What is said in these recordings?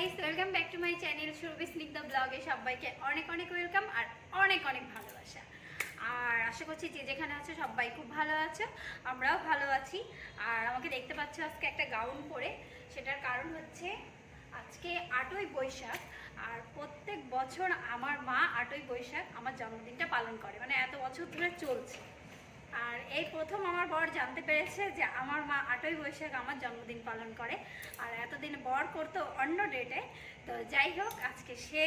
Guys, welcome back to my channel Surabhi Snigdha ব্লগে। সবাইকে অনেক অনেক ওয়েলকাম আর অনেক অনেক ভালোবাসা। আর আশা করছি যে যেখানে আছে সবাই খুব ভালো আছে, আমরাও ভালো আছি। আর আমাকে দেখতে পাচ্ছ আজকে একটা গাউন পরে, সেটার কারণ হচ্ছে আজকে 8ই বৈশাখ। আর প্রত্যেক বছর আমার মা 8ই বৈশাখ আমার জন্মদিনটা পালন করে, মানে এত বছর ধরে চলছে। আর এই প্রথম আমার বর জানতে পেরেছে যে আমার মা 8ই বৈশাখ আমার জন্মদিন পালন করে, আর এতদিন বর করতো অন্য ডেটে। তো যাই হোক, আজকে সে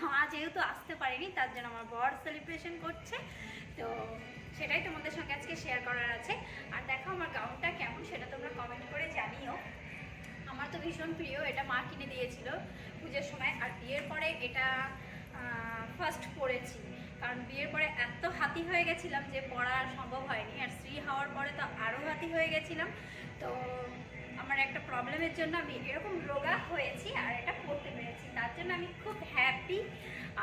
মা যেহেতু আসতে পারেনি, তার জন্য আমার বর সেলিব্রেশন করছে। তো সেটাই তোমাদের সঙ্গে আজকে শেয়ার করার আছে। আর দেখো আমার গাউনটা কেমন সেটা তোমরা কমেন্ট করে জানিও। আমার তো ভীষণ প্রিয়, এটা মা কিনে দিয়েছিল পুজোর সময়। আর বিয়ের পরে এটা ফার্স্ট পরেছি, কারণ বিয়ের পরে এত হাতি হয়ে গেছিলাম যে পরা সম্ভব হয়নি। আর স্ত্রী হওয়ার পরে তো আরও হাতি হয়ে গেছিলাম। তো আমার একটা প্রবলেমের জন্য আমি এরকম রোগা হয়েছি আর এটা পরতে পেরেছি, তার জন্য আমি খুব হ্যাপি।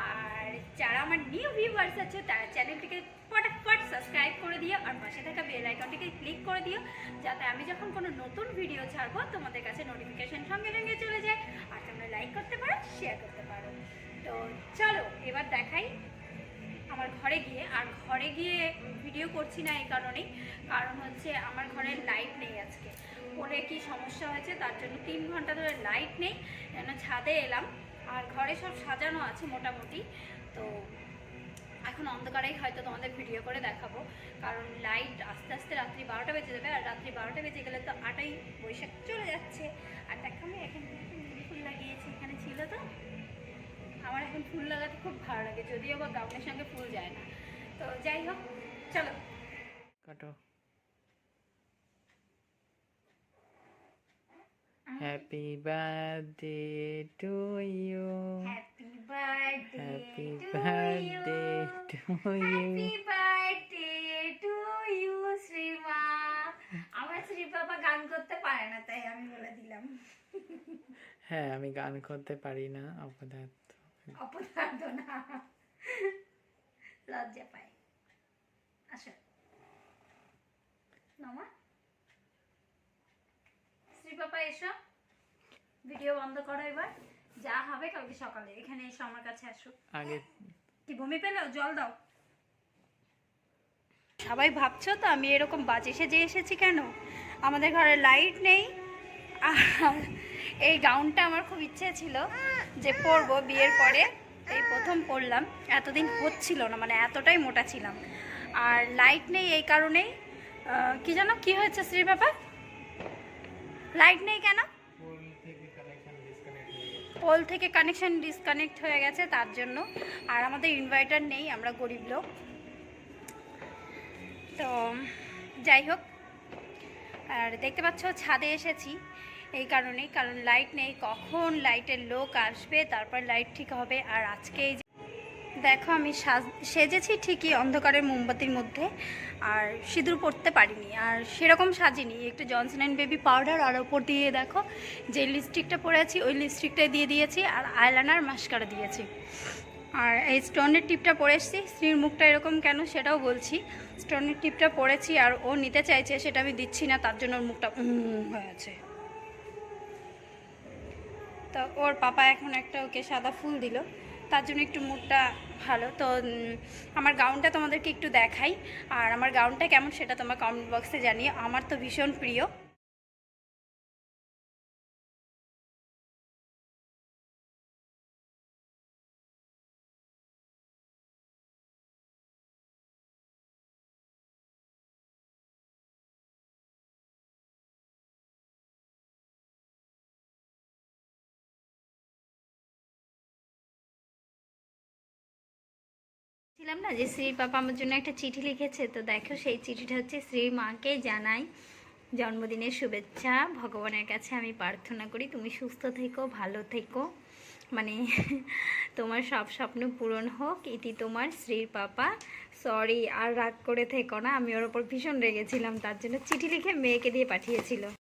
আর যারা আমার নিউ ভিউয়ার্স আছে তারা চ্যানেলটিকে ফটাফট সাবস্ক্রাইব করে দিও, আর পাশে থাকা বেল আইকনটিকে ক্লিক করে দিও, যাতে আমি যখন কোনো নতুন ভিডিও ছাড়বো তোমাদের কাছে নোটিফিকেশন সঙ্গে সঙ্গে চলে যায়। আর তোমরা লাইক করতে পারো, শেয়ার করতে পারো। তো চলো এবার দেখাই আমার ঘরে গিয়ে। আর ঘরে গিয়ে ভিডিও করছি না এই কারণেই, কারণ হচ্ছে আমার ঘরে লাইট নেই আজকে। পরে কি সমস্যা হয়েছে তার জন্য 3 ঘন্টা ধরে লাইট নেই, যেন ছাদে এলাম। আর ঘরে সব সাজানো আছে মোটামুটি। তো এখন অন্ধকারেই হয়তো তোমাদের ভিডিও করে দেখাবো, কারণ লাইট আস্তে আস্তে রাত্রি 12টা বেজে যাবে। আর রাত্রি 12টা বেজে গেলে তো 8ই বৈশাখ চলে যাচ্ছে। আর দেখো আমি এখানে ফুল লাগিয়েছি, এখানে ছিল তো। আমার এখন ফুল লাগাতে খুব ভালো লাগে, যদিও বা গাউনের সঙ্গে ফুল যায় না। তো যাই হোক, চলো কাটো। Happy birthday to you, happy birthday happy to birthday to you, happy birthday to you Shrima. আমার শ্রী বাবা গান করতে পারে না, তাই আমি বলে দিলাম। হ্যাঁ আমি গান করতে পারি না, অপদার্থ। অপদার্থ না, লজ্জা পায়। আসো নমা, শ্রী বাবা এসো, ভিডিও বন্ধ করো এবার। যা হবে কালকে সকালে এখানে এসো, আমার কাছে আসো। আগে কি বমি পেলো? জল দাও। সবাই ভাবছো তো আমি এরকম বাজে সেজে এসেছি কেন? আমাদের ঘরে লাইট নেই। আর এই গাউনটা আমার খুব ইচ্ছে ছিল যে পরবো বিয়ের পরে, এই প্রথম পরলাম। এতদিন হচ্ছিল না, মানে এতটাই মোটা ছিলাম। আর লাইট নেই এই কারণেই। কি জানো কি হয়েছে শ্রী বাবা? লাইট নেই কেন? পোল থেকে কানেকশন ডিসকানেক্ট হয়ে গেছে তার জন্য। আর আমাদের ইনভার্টার নেই, আমরা গরিব লোক। তো যাই হোক, আর দেখতে পাচ্ছ ছাদে এসেছি এই কারণেই, কারণ লাইট নেই। কখন লাইটের লোক আসবে তারপর লাইট ঠিক হবে। আর আজকে দেখো আমি সেজেছি ঠিকই অন্ধকারের মোমবাতির মধ্যে, আর সিঁদুর পরতে পারিনি। আর সেরকম সাজিনি, একটু জনসন অ্যান্ড বেবি পাউডার আর ওপর দিয়ে দেখো যে লিপস্টিকটা পরেছি ওই লিপস্টিকটা দিয়ে দিয়েছি, আর আইলাইনার মাস্কারা দিয়েছি। আর এই স্টোনের টিপটা পরে এসেছি। স্ত্রীর মুখটা এরকম কেন সেটাও বলছি। স্টোনের টিপটা পরেছি আর ও নিতে চাইছে, সেটা আমি দিচ্ছি না, তার জন্য ওর মুখটা হয়ে আছে। তো ওর পাপা এখন একটা ওকে সাদা ফুল দিল, তার জন্য একটু মুডটা ভালো। তো আমার গাউনটা তোমাদেরকে একটু দেখাই। আর আমার গাউনটা কেমন সেটা তোমরা কমেন্ট বক্সে জানিও, আমার তো ভীষণ প্রিয়। ছিলাম না যে শ্রীর পাপা আমার জন্য একটা চিঠি লিখেছে, তো দেখো সেই চিঠিটা হচ্ছে শ্রীর মাকে জানাই জন্মদিনের শুভেচ্ছা। ভগবানের কাছে আমি প্রার্থনা করি তুমি সুস্থ থেকো, ভালো থেকো, মানে তোমার সব স্বপ্ন পূরণ হোক। এটি তোমার শ্রীর পাপা। সরি, আর রাগ করে থেকো না, আমি ওর ওপর ভীষণ রেগেছিলাম, তার জন্য চিঠি লিখে মেয়েকে দিয়ে পাঠিয়েছিল।